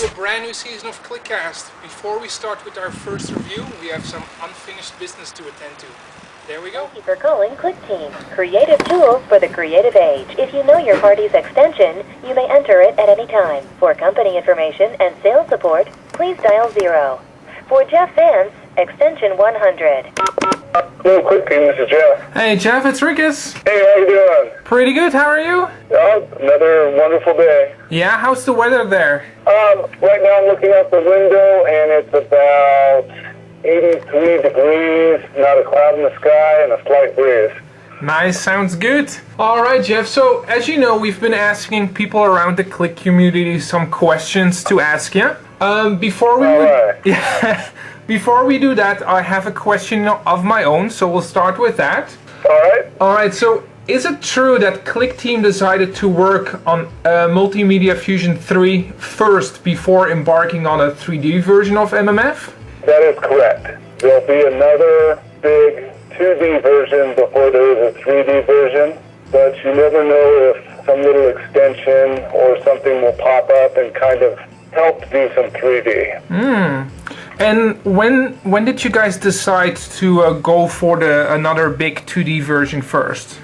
to a brand new season of Klikcast. Before we start with our first review, we have some unfinished business to attend to. There we go. Thank you for calling Clickteam, creative tools for the creative age. If you know your party's extension, you may enter it at any time. For company information and sales support, please dial 0. For Jeff Vance, extension 100. Hello, Clickteam, this is Jeff. Hey Jeff, it's Rickis. Hey, how you doing? Pretty good, how are you? Another wonderful day. Yeah, how's the weather there? Right now I'm looking out the window and it's about 83 degrees, not a cloud in the sky, and a slight breeze. Nice, sounds good. Alright Jeff, so as you know, we've been asking people around the Click community some questions to ask you. Before we do that, I have a question of my own, so we'll start with that. Alright, so is it true that Clickteam decided to work on Multimedia Fusion 3 first before embarking on a 3D version of MMF? That is correct. There'll be another big 2D version before there is a 3D version, but you never know if some little extension or something will pop up and kind of help do some 3D. And when did you guys decide to go for another big 2D version first?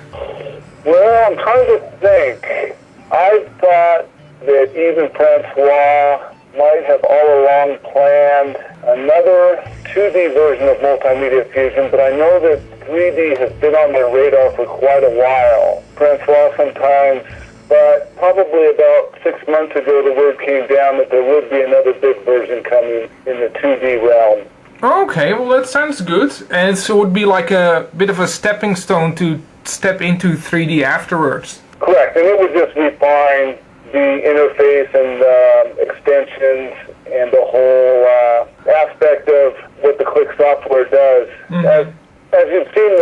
Well, I'm trying to think. I thought that even Francois might have all along planned another 2D version of Multimedia Fusion, but I know that 3D has been on their radar for quite a while. Francois sometimes, but probably about 6 months ago the word came down that there would be another big version coming in the 2D realm. Okay, well that sounds good. And so it would be like a bit of a stepping stone to step into 3D afterwards. Correct, and it would just refine the interface and extensions and the whole aspect of what the Click software does. As you've seen,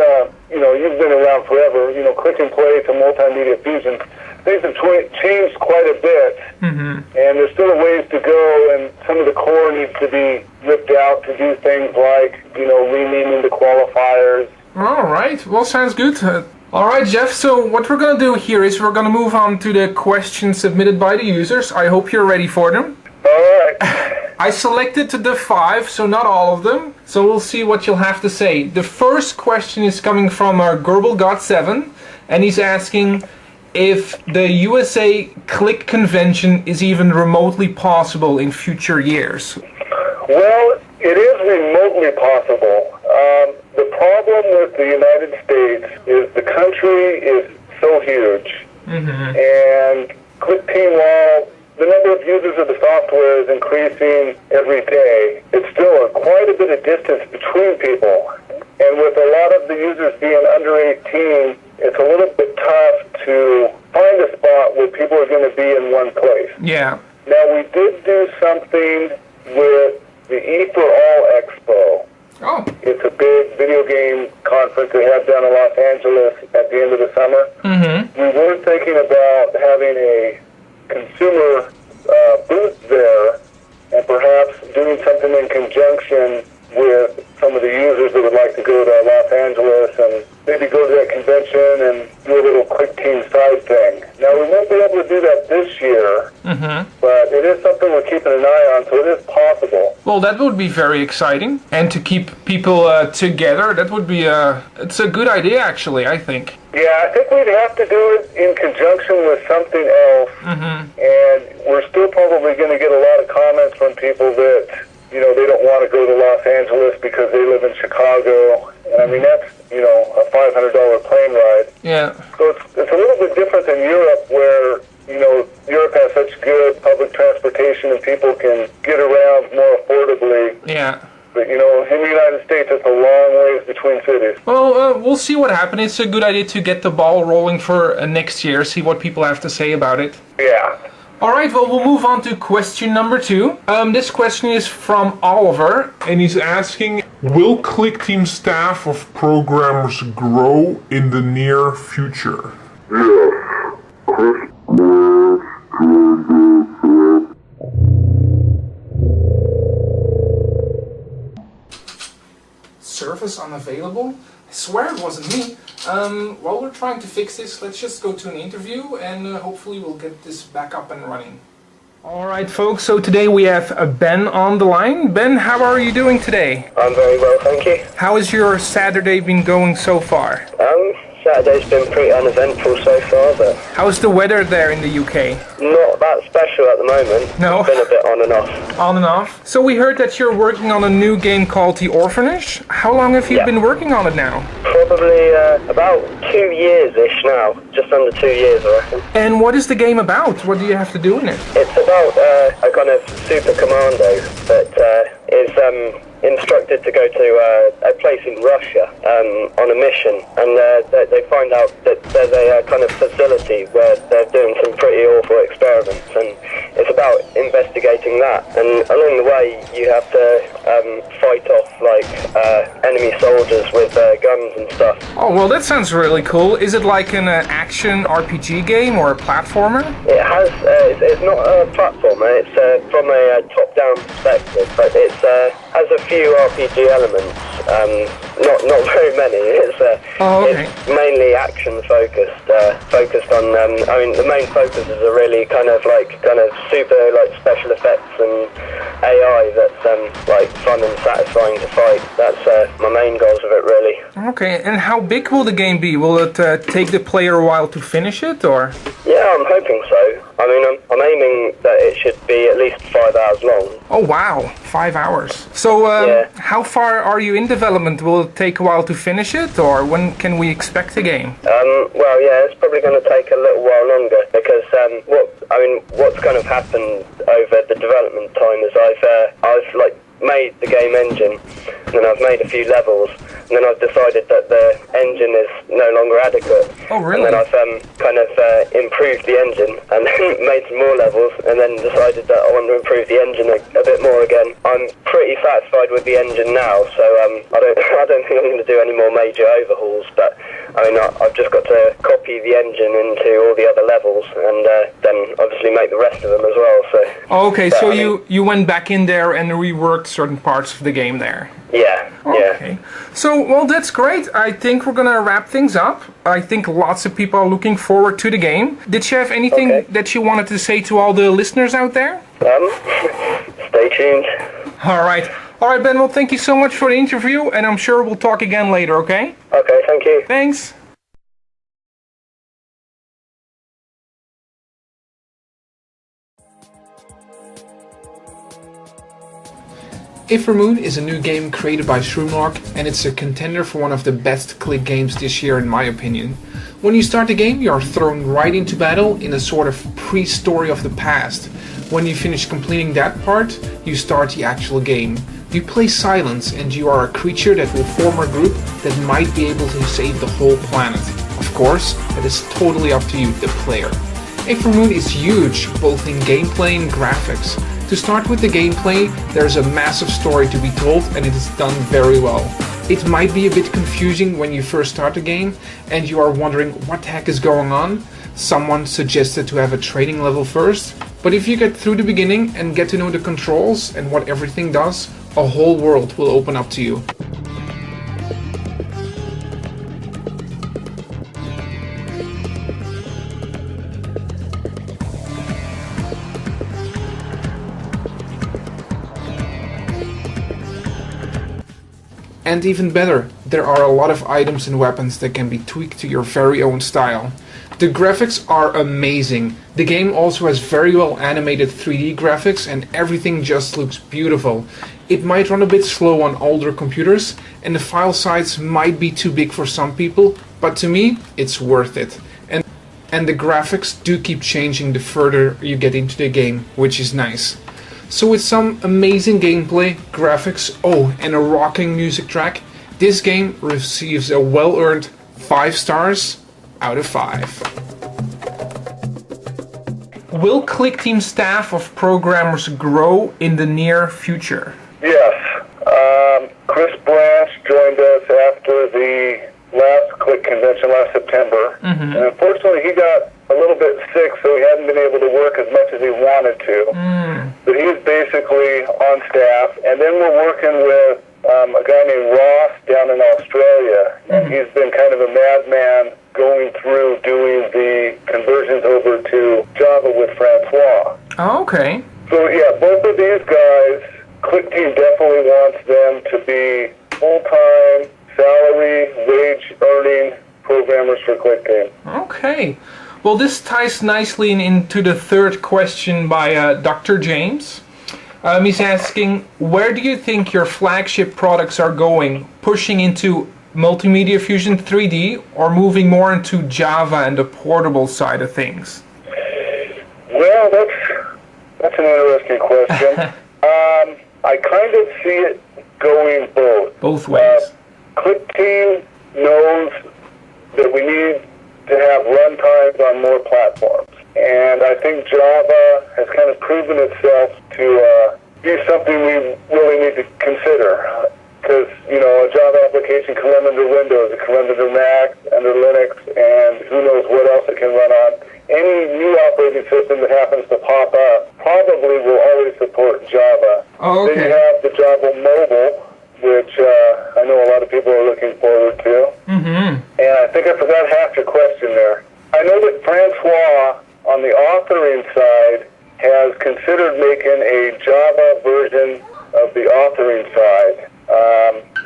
you've been around forever, Click and Play to Multimedia Fusion, things have changed quite a bit, and there's still ways to go, and some of the core needs to be ripped out to do things like, renaming the qualifiers. All right, well, sounds good. All right, Jeff, so what we're going to do here is we're going to move on to the questions submitted by the users. I hope you're ready for them. All right. I selected the 5, so not all of them, so we'll see what you'll have to say. The first question is coming from our GerbilGod7, and he's asking if the USA Click convention is even remotely possible in future years. Well, it is remotely possible. The problem with the United States is the country is so huge, and Clickteam, while the number of users of the software is increasing every day, it's still quite a bit of distance between people. And with a lot of the users being under 18, it's a little bit tough to find a spot where people are going to be in one place. Yeah. Now, we did do something with the E4All Expo. Oh. It's a big video game conference they have down in Los Angeles at the end of the summer. We were thinking about having a consumer booth there and perhaps doing something in conjunction with some of the users that would like to go to Los Angeles and maybe go to that convention and do a little Clickteam side thing. Now, we won't be able to do that this year, but it is something we're keeping an eye on, so it is possible. Well, that would be very exciting. And to keep people together, that would be it's a good idea, actually, I think. Yeah, I think we'd have to do it in conjunction with something else, and we're still probably going to get a lot of comments from people that they don't want to go to Los Angeles because they live in Chicago. And I mean, that's, a $500 plane ride. Yeah. So it's a little bit different than Europe where, Europe has such good public transportation and people can get around more affordably. Yeah. But, in the United States, it's a long ways between cities. Well, we'll see what happens. It's a good idea to get the ball rolling for next year, see what people have to say about it. Yeah. Alright, well, we'll move on to question number 2. This question is from Oliver, and he's asking, will Clickteam staff of programmers grow in the near future? Yes. Service unavailable? I swear it wasn't me. While we're trying to fix this, let's just go to an interview and hopefully we'll get this back up and running. Alright folks, so today we have Ben on the line. Ben, how are you doing today? I'm very well, thank you. How has your Saturday been going so far? Saturday's been pretty uneventful so far, but... How's the weather there in the UK? Not that special at the moment. No? It's been a bit on and off. On and off? So we heard that you're working on a new game called The Orphanage. How long have you been working on it now? Probably about 2 years-ish now. Just under 2 years, I reckon. And what is the game about? What do you have to do in it? It's about a kind of super commando that is instructed to go to a place in Russia on a mission, and they find out that there's a kind of facility where they're doing some pretty awful experiments, and it's about investigating that. And along the way, you have to fight off like enemy soldiers with guns and stuff. Oh, well, that sounds really cool. Is it like an action RPG game or a platformer? It has. It's not a platformer. It's from a top-down perspective, but it has a few RPG elements. Not very many. It's mainly action focused. Focused on. I mean, the main focuses are really kind of super like special effects and AI that's like fun and satisfying to fight. That's my main goals of it, really. Okay, and how big will the game be? Will it take the player a while to finish it, or? Yeah, I'm hoping so. I mean, I'm aiming that it should be at least 5 hours long. Oh wow, 5 hours. So how far are you in development? Will it take a while to finish it, or when can we expect the game? Well, yeah, it's probably going to take a little while longer because what's kind of happened over the development time is I've like made the game engine, and then I've made a few levels, and then I've decided that the engine is no longer adequate. Oh, really? And then I've improved the engine, and then made some more levels, and then decided that I want to improve the engine a bit more again. I'm pretty satisfied with the engine now, so I don't think I'm going to do any more major overhauls, but I mean, I've just got to copy the engine into all the other levels, and then obviously make the rest of them as well. So. Okay, so you went back in there and reworked certain parts of the game there. Yeah. Okay. So, well, that's great. I think we're gonna wrap things up. I think lots of people are looking forward to the game. Did you have anything that you wanted to say to all the listeners out there? Stay tuned. All right, Ben. Well, thank you so much for the interview, and I'm sure we'll talk again later. Okay? Okay. Thank you. Thanks. Iffermoon is a new game created by Shroomlark, and it's a contender for one of the best Click games this year in my opinion. When you start the game, you are thrown right into battle in a sort of pre-story of the past. When you finish completing that part, you start the actual game. You play Silence, and you are a creature that will form a group that might be able to save the whole planet. Of course, that is totally up to you, the player. Iffermoon is huge, both in gameplay and graphics. To start with the gameplay, there's a massive story to be told, and it is done very well. It might be a bit confusing when you first start the game and you are wondering what the heck is going on. Someone suggested to have a training level first, but if you get through the beginning and get to know the controls and what everything does, a whole world will open up to you. And even better, there are a lot of items and weapons that can be tweaked to your very own style. The graphics are amazing. The game also has very well animated 3D graphics, and everything just looks beautiful. It might run a bit slow on older computers, and the file size might be too big for some people, but to me, it's worth it. And the graphics do keep changing the further you get into the game, which is nice. So with some amazing gameplay, graphics, and a rocking music track, this game receives a well-earned 5 stars out of 5. Will Clickteam staff of programmers grow in the near future? Yes. Chris Branch joined us after the last Click convention last September. And unfortunately he got a little bit sick, so he hadn't been able to work as much as he wanted to. But he's basically on staff. And then we're working with a guy named Ross down in Australia. And he's been kind of a madman going through doing the conversions over to Java with Francois. Oh, Okay. So yeah, both of these guys, Clickteam definitely wants them to be full-time, salary, wage-earning programmers for Clickteam. Okay. Well, this ties nicely into the third question by Dr. James. He's asking, where do you think your flagship products are going? Pushing into Multimedia Fusion 3D or moving more into Java and the portable side of things? Well, that's an interesting question. I kind of see it going both. Both ways. Clickteam knows that we need to have runtimes on more platforms. And I think Java has kind of proven itself to be something we really need to consider. Because, a Java application can run under Windows, it can run under Mac, under Linux, and who knows what else it can run on. Any new operating system that happens to pop up probably will always support Java. Oh, okay. Then you have the Java Mobile, which I know a lot of people are looking forward to. Mm-hmm. And I think I forgot half your question there. I know that Francois, on the authoring side, has considered making a Java version of the authoring side.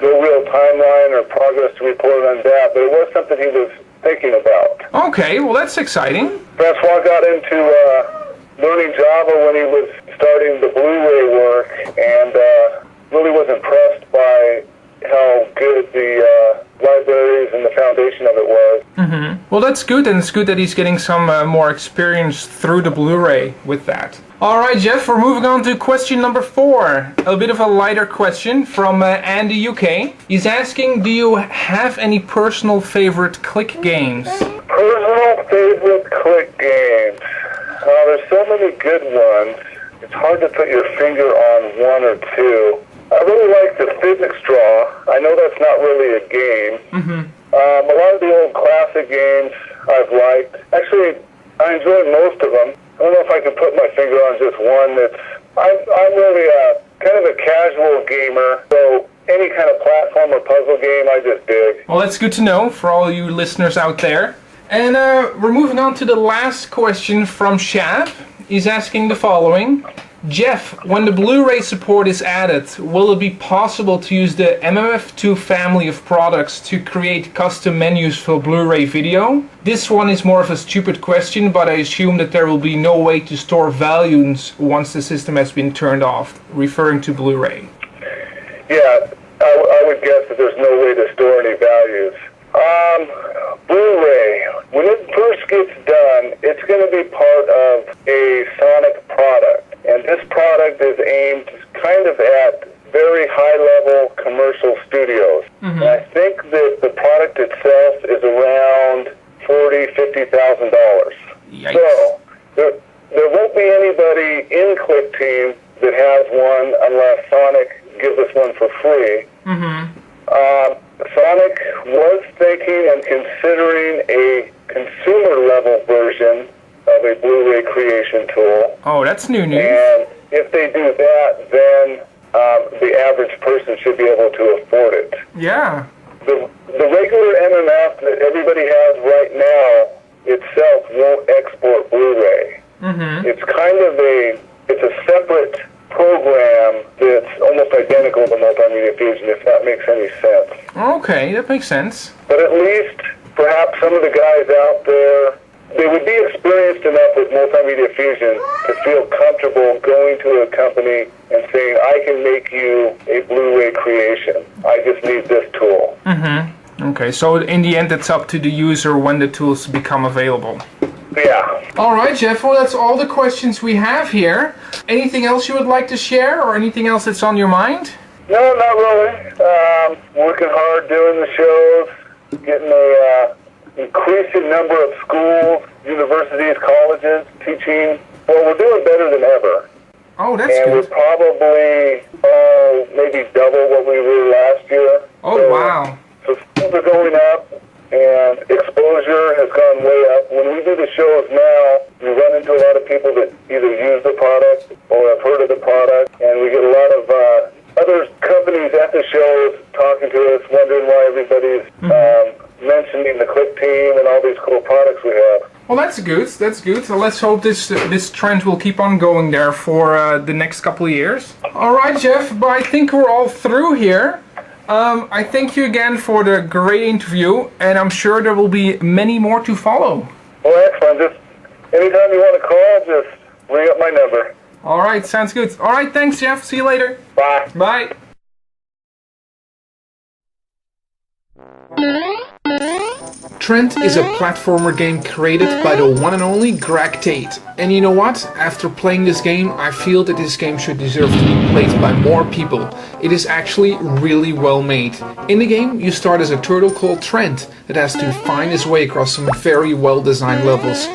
No real timeline or progress to report on that, but it was something he was thinking about. Okay, well that's exciting. Francois got into learning Java when he was starting the Blu-ray work, and really was impressed by how good the libraries and the foundation of it was. Mm-hmm. Well, that's good, and it's good that he's getting some more experience through the Blu-ray with that. All right, Jeff, we're moving on to question number 4. A bit of a lighter question from Andy UK. He's asking, do you have any personal favorite Click games? Personal favorite Click games? There's so many good ones. It's hard to put your finger on one or two. I really like the physics draw. I know that's not really a game. Mm-hmm. A lot of the old classic games I've liked. Actually, I enjoy most of them. I don't know if I can put my finger on just one. I'm really kind of a casual gamer, so any kind of platform or puzzle game I just dig. Well, that's good to know for all you listeners out there. And we're moving on to the last question from Shab. He's asking the following. Jeff, when the Blu-ray support is added, will it be possible to use the MMF2 family of products to create custom menus for Blu-ray video? This one is more of a stupid question, but I assume that there will be no way to store values once the system has been turned off, referring to Blu-ray. Yeah, I would guess that there's no way to store any values. Blu-ray, when it first gets done, it's going to be part of a Sonic product. And this product is aimed kind of at very high-level commercial studios. Mm-hmm. And I think that the product itself is around $40,000, $50,000. So there won't be anybody in Clickteam that has one unless Sonic gives us one for free. Mm-hmm. Sonic was thinking and considering a consumer-level version of a Blu-ray creation tool. Oh, that's new news. And if they do that, then the average person should be able to afford it. Yeah. The regular MMF that everybody has right now itself won't export Blu-ray. Mm-hmm. It's kind of it's a separate program that's almost identical to Multimedia Fusion, if that makes any sense. Okay, that makes sense. But at least perhaps some of the guys out there, they would be experienced enough with Multimedia Fusion to feel comfortable going to a company and saying, I can make you a Blu-ray creation. I just need this tool. Mm-hmm. Okay, so in the end, it's up to the user when the tools become available. Yeah. All right, Jeff, well, that's all the questions we have here. Anything else you would like to share or anything else that's on your mind? No, not really. Working hard doing the shows, getting a increasing number of schools, universities, colleges, teaching. Well, we're doing better than ever. Oh, that's good. And we're probably, maybe double what we were last year. Oh, so, wow. So schools are going up, and exposure has gone way up. When we do the shows now, we run into a lot of people that either use the product or have heard of the product, and we get a lot of other companies at the shows talking to us, wondering why everybody's mentioning the Clickteam and all these cool products we have. Well, that's good. That's good. So let's hope this trend will keep on going there for the next couple of years. All right, Jeff. But I think we're all through here. I thank you again for the great interview, and I'm sure there will be many more to follow. Well, excellent. Just anytime you want to call, just ring up my number. All right, sounds good. All right, thanks, Jeff. See you later. Bye. Bye. Trent is a platformer game created by the one and only Greg Tate. And you know what? After playing this game, I feel that this game should deserve to be played by more people. It is actually really well made. In the game, you start as a turtle called Trent that has to find his way across some very well designed levels.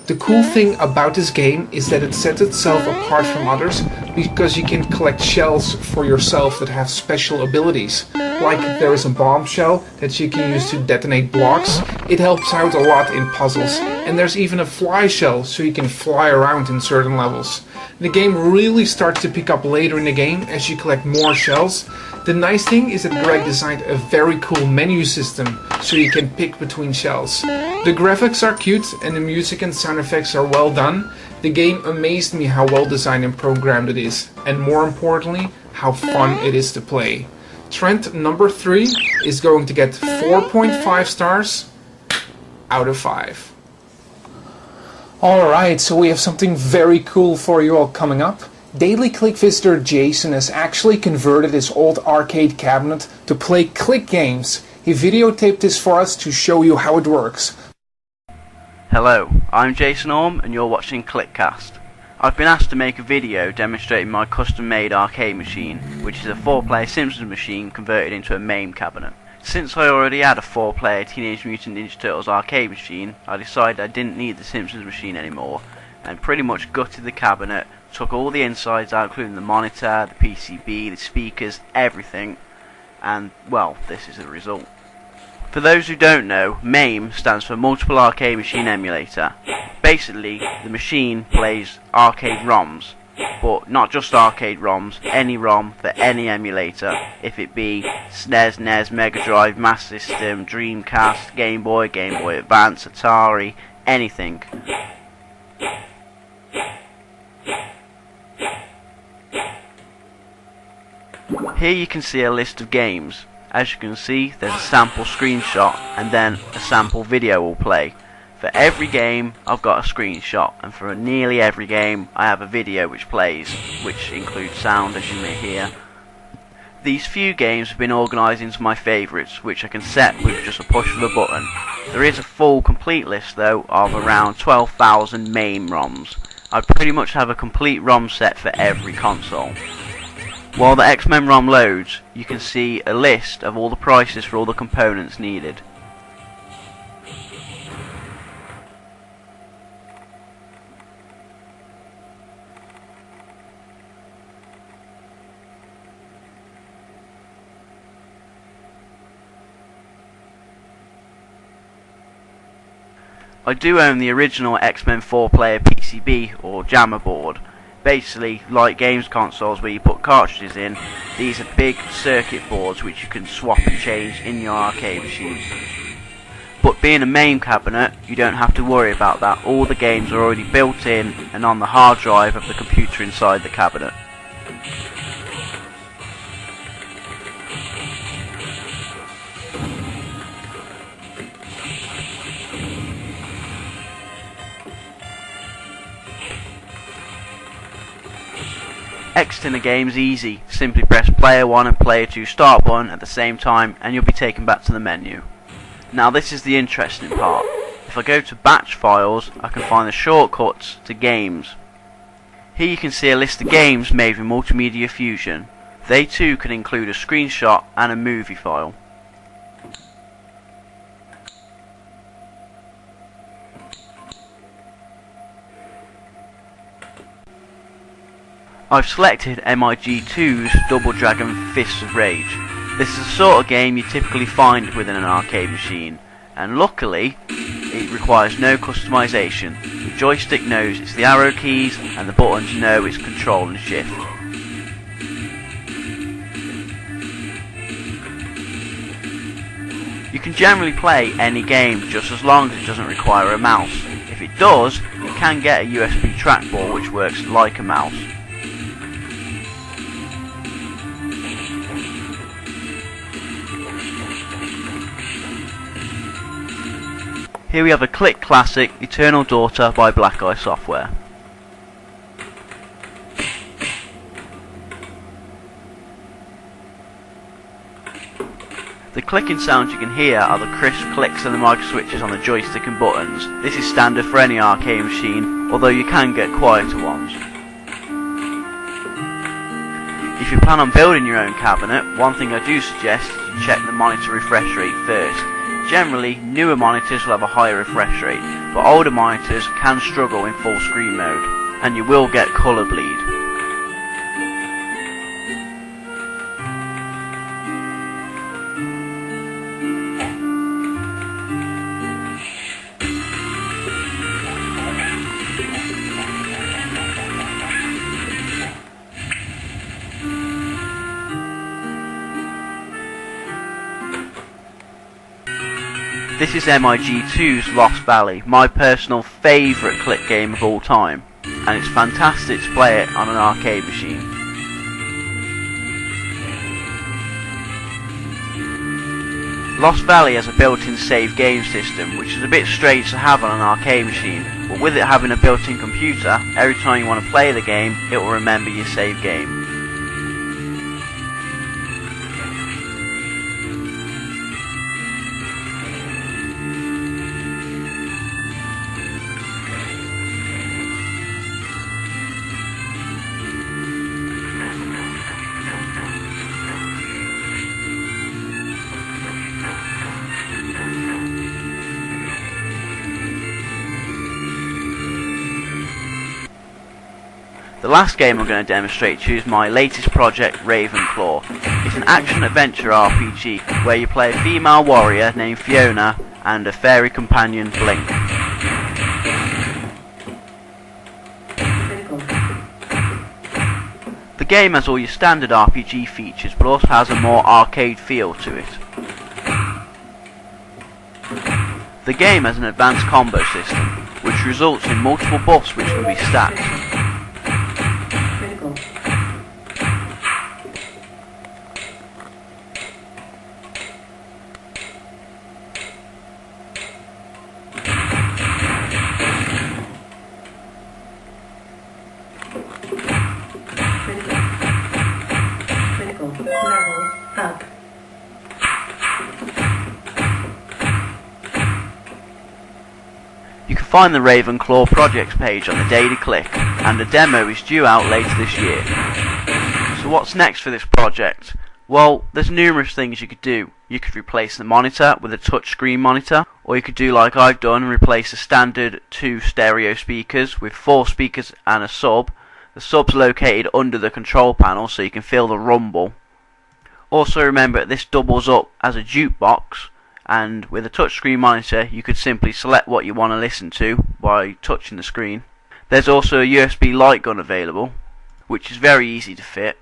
The cool thing about this game is that it sets itself apart from others because you can collect shells for yourself that have special abilities. Like there is a bomb shell that you can use to detonate blocks. It helps out a lot in puzzles. And there's even a fly shell so you can fly around in certain levels. The game really starts to pick up later in the game as you collect more shells. The nice thing is that Greg designed a very cool menu system so you can pick between shells. The graphics are cute and the music and sound effects are well done. The game amazed me how well designed and programmed it is, and more importantly, how fun it is to play. Trent number 3 is going to get 4.5 stars out of 5. Alright, so we have something very cool for you all coming up. Daily Click visitor Jason has actually converted his old arcade cabinet to play Click games. He videotaped this for us to show you how it works. Hello, I'm Jason Orm and you're watching Klikcast. I've been asked to make a video demonstrating my custom-made arcade machine, which is a 4-player Simpsons machine converted into a MAME cabinet. Since I already had a 4-player Teenage Mutant Ninja Turtles arcade machine, I decided I didn't need the Simpsons machine anymore, and pretty much gutted the cabinet, took all the insides out, including the monitor, the PCB, the speakers, everything, and, well, this is the result. For those who don't know, MAME stands for Multiple Arcade Machine Emulator. Basically, the machine plays arcade ROMs, but not just arcade ROMs, any ROM for any emulator, if it be SNES, NES, Mega Drive, Master System, Dreamcast, Game Boy Advance, Atari, anything. Here you can see a list of games. As you can see, there's a sample screenshot and then a sample video will play. For every game I've got a screenshot, and for nearly every game I have a video which plays, which includes sound, as you may hear. These few games have been organised into my favourites, which I can set with just a push of a button. There is a full complete list though of around 12,000 MAME ROMs. I pretty much have a complete ROM set for every console. While the X-Men ROM loads, you can see a list of all the prices for all the components needed. I do own the original X-Men 4-player PCB or jammer board. Basically, like games consoles where you put cartridges in, these are big circuit boards which you can swap and change in your arcade machine. But being a MAME cabinet, you don't have to worry about that. All the games are already built in and on the hard drive of the computer inside the cabinet. Exiting a game is easy. Simply press player 1 and player 2 start button at the same time and you'll be taken back to the menu. Now this is the interesting part. If I go to batch files, I can find the shortcuts to games. Here you can see a list of games made with Multimedia Fusion. They too can include a screenshot and a movie file. I've selected MIG2's Double Dragon Fists of Rage. This is the sort of game you typically find within an arcade machine, and luckily it requires no customization. The joystick knows it's the arrow keys and the buttons know it's control and shift. You You can generally play any game just as long as it doesn't require a mouse. If it does, you can get a USB trackball which works like a mouse. Here we have a Click classic, Eternal Daughter by Black Eye Software. The clicking sounds you can hear are the crisp clicks of the micro switches on the joystick and buttons. This is standard for any arcade machine, although you can get quieter ones. If you plan on building your own cabinet, one thing I do suggest is you check the monitor refresh rate first. Generally, newer monitors will have a higher refresh rate, but older monitors can struggle in full screen mode, and you will get colour bleed. This is MIG2's Lost Valley, my personal favourite click game of all time, and it's fantastic to play it on an arcade machine. Lost Valley has a built-in save game system, which is a bit strange to have on an arcade machine, but with it having a built-in computer, every time you want to play the game, it will remember your save game. The last game I'm going to demonstrate to you is my latest project, Ravenclaw. It's an action-adventure RPG where you play a female warrior named Fiona and a fairy companion, Blink. The game has all your standard RPG features but also has a more arcade feel to it. The game has an advanced combo system which results in multiple buffs which can be stacked. You can find the Ravenclaw projects page on the Daily Click, and a demo is due out later this year. So what's next for this project? Well, there's numerous things you could do. You could replace the monitor with a touchscreen monitor, or you could do like I've done and replace the standard 2 stereo speakers with 4 speakers and a sub. The sub's located under the control panel so you can feel the rumble. Also remember this doubles up as a jukebox, and with a touchscreen monitor you could simply select what you want to listen to by touching the screen. There's also a USB light gun available, which is very easy to fit,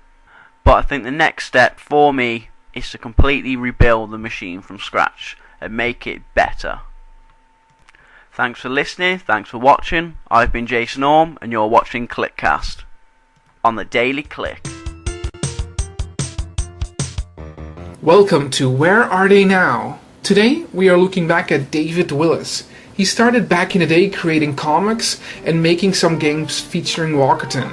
but I think the next step for me is to completely rebuild the machine from scratch and make it better. Thanks for listening, thanks for watching. I've been Jason Orm and you're watching Klikcast on the Daily Click. Welcome to Where Are They Now? Today we are looking back at David Willis. He started back in the day creating comics and making some games featuring Walkerton.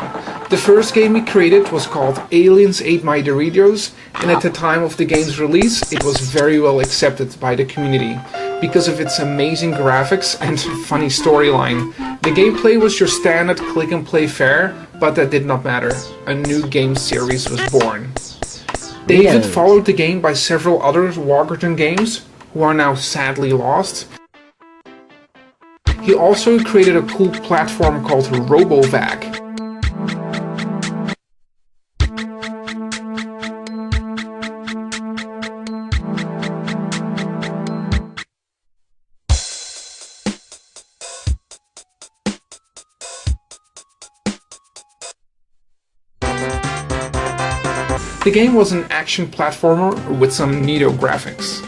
The first game he created was called Aliens Ate My Doritos, and at the time of the game's release it was very well accepted by the community because of its amazing graphics and funny storyline. The gameplay was your standard click and play fare, but that did not matter. A new game series was born. David followed the game by several other Walkerton games, who are now sadly lost. He also created a cool platform called RoboVac. The game was an action platformer with some neato graphics.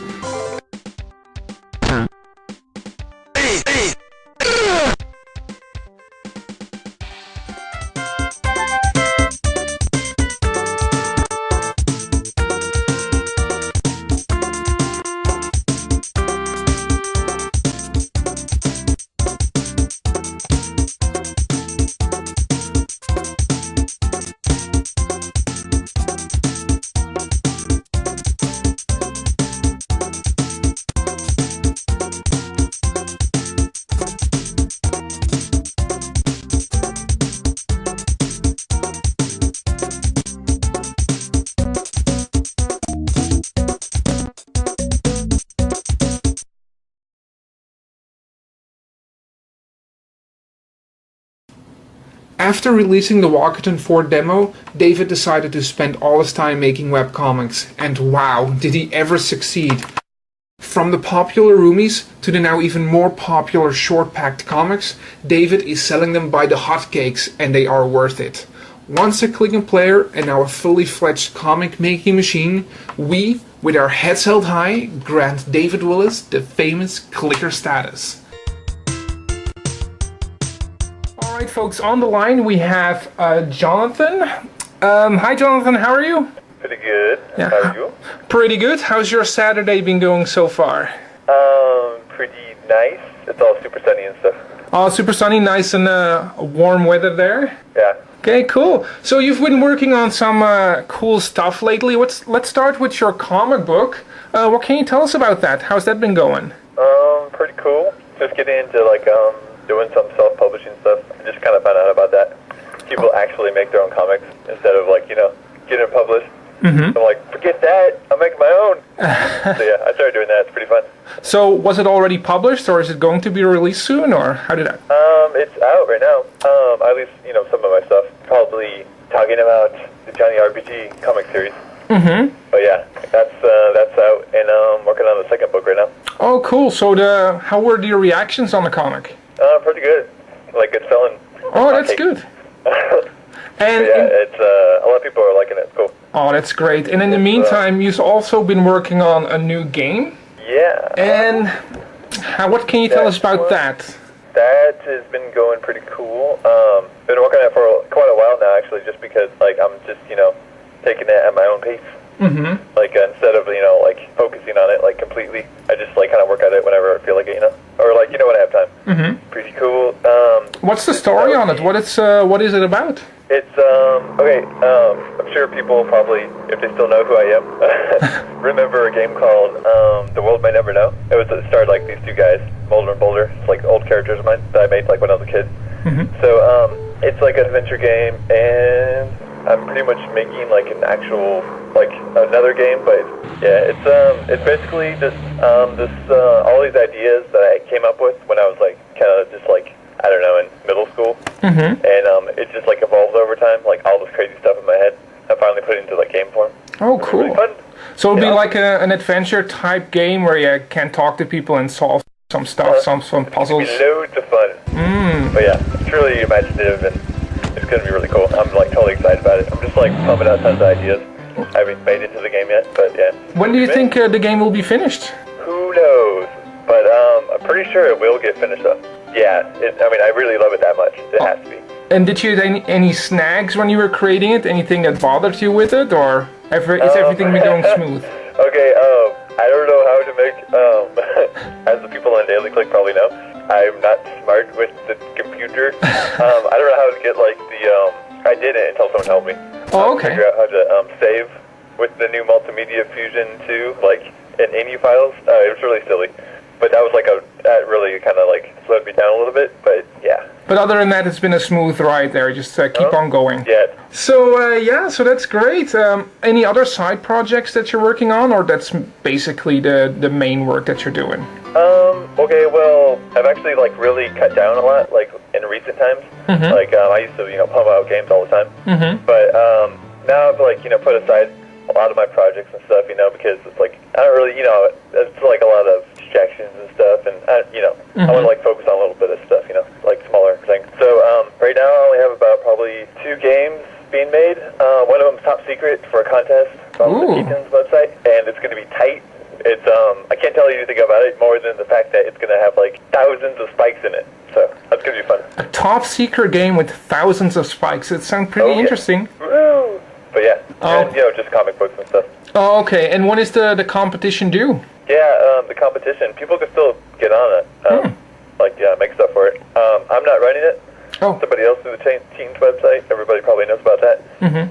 After releasing the Walkerton 4 demo, David decided to spend all his time making webcomics, and wow, did he ever succeed! From the popular roomies to the now even more popular short-packed comics, David is selling them by the hotcakes, and they are worth it. Once a Click'em player and now a fully fledged comic making machine, we, with our heads held high, grant David Willis the famous clicker status. Alright folks, on the line we have Jonathan. Hi Jonathan, how are you? Pretty good. Yeah. How are you? Pretty good. How's your Saturday been going so far? Pretty nice. It's all super sunny and stuff. Oh, super sunny, nice and warm weather there. Yeah. Okay, cool. So you've been working on some cool stuff lately. Let's start with your comic book. What can you tell us about that? How's that been going? Pretty cool. Just getting into doing some self-publishing stuff. I just kind of found out about that. People actually make their own comics instead of getting it published. Mm-hmm. I'm like, forget that. I'm making my own. So yeah, I started doing that. It's pretty fun. So was it already published, or is it going to be released soon, or how did that? It's out right now. At least some of my stuff. Probably talking about the Johnny RPG comic series. Mm-hmm. But yeah, that's out, and I'm working on the second book right now. Oh, cool. So how were the reactions on the comic? Pretty good. It's selling. Oh, that's good. And it's a lot of people are liking it. It's cool. Oh, that's great. And in the meantime, you've also been working on a new game. Yeah. And what can you tell us about that? That has been going pretty cool. Been working on it for quite a while now, actually, just because I'm just taking it at my own pace. Mm-hmm. Instead of focusing on it completely, I just kind of work at it whenever I feel like it, or when I have time. Mm-hmm. Pretty cool. What's the story on it? What is it about? It's okay. I'm sure people probably, if they still know who I am, remember a game called The World May Never Know. It starred these two guys, Mulder and Boulder. It's old characters of mine that I made when I was a kid. Mm-hmm. So it's an adventure game, and I'm pretty much making an actual another game. But yeah, it's basically just this all these ideas that I came up with when I was kind of just I don't know, in middle school. Mm-hmm. And it just evolves over time, all this crazy stuff in my head. I finally put it into game form. Oh, cool. Really fun. So it'll be an adventure type game where you can talk to people and solve some stuff, some puzzles. It's gonna be loads of fun. But yeah, it's really imaginative and it's gonna be really cool. I'm totally excited about it. I'm just pumping out tons of ideas. I haven't made it to the game yet, but yeah. When do you think the game will be finished? Who knows? But I'm pretty sure it will get finished up. Yeah, I really love it that much. It has to be. And did you have any snags when you were creating it? Anything that bothered you with it, or is everything been going smooth? Okay, I don't know how to make, as the people on Daily Click probably know, I'm not smart with the computer. I don't know how to get I didn't until someone helped me. Oh, okay. Figure out how to save with the new Multimedia Fusion 2, in INI files. It was really silly. But that was that really kind of slowed me down a little bit, but yeah. But other than that, it's been a smooth ride there. Just keep on going. Yeah. So so that's great. Any other side projects that you're working on, or that's basically the main work that you're doing? Okay, well, I've actually really cut down a lot in recent times. Mm-hmm. I used to pump out games all the time. Mm-hmm. But now I've put aside a lot of my projects and stuff, because it's I don't really, it's a lot of distractions and stuff, and I want to focus on a little bit of stuff, smaller things. So right now I only have about probably 2 games being made. One of them's top secret for a contest on the Clickteam's website, and it's going to be tight. It's I can't tell you anything about it more than the fact that it's going to have thousands of spikes in it. So that's going to be fun. A top secret game with thousands of spikes. It sounds pretty interesting. Woo! But yeah, and just comic books and stuff. Oh, okay. And when is the competition due? Yeah, the competition. People can still get on it. Make stuff for it. I'm not running it. Oh. Somebody else through the Teens website. Everybody probably knows about that. Mm-hmm.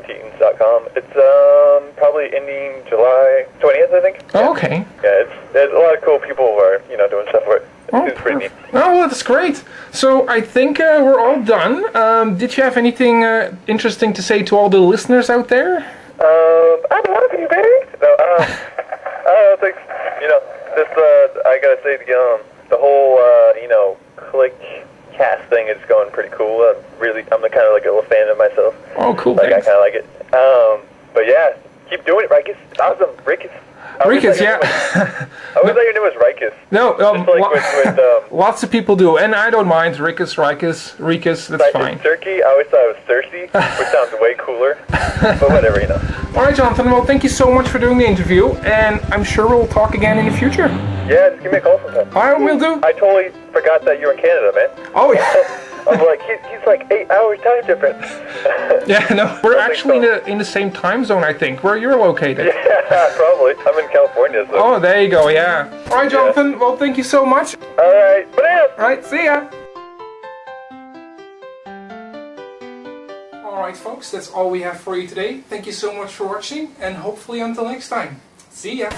Teens.com. It's probably ending July 20th, I think. Oh, okay. Yeah, there's a lot of cool people who are doing stuff for it. It's pretty neat. Oh, well, that's great. So I think we're all done. Did you have anything interesting to say to all the listeners out there? I love you, baby. No, I think I gotta say the whole cast thing is going pretty cool. I'm kind of like a little fan of myself. Oh, cool. Like, thanks. I kind of like it. But yeah, keep doing it, Rikus. Awesome, Rikus. Rikus, yeah. I always thought your name was Rikus. No, with lots of people do, and I don't mind Rikus, that's fine. Turkey, I always thought it was Thirsty, which sounds way cooler, but whatever, you know. Alright, Jonathan, well, thank you so much for doing the interview, and I'm sure we'll talk again in the future. Yeah, just give me a call sometime. Alright, we'll do. I totally forgot that you're in Canada, man. Oh, yeah. I'm like, he's like 8 hours time difference. Yeah, no, we're actually in the same time zone, I think, where you're located. Yeah, probably. I'm in California, so. Oh, there you go, yeah. Alright, Jonathan, well, thank you so much. Alright, bananas! Alright, see ya. Alright, folks, that's all we have for you today. Thank you so much for watching, and hopefully until next time. See ya.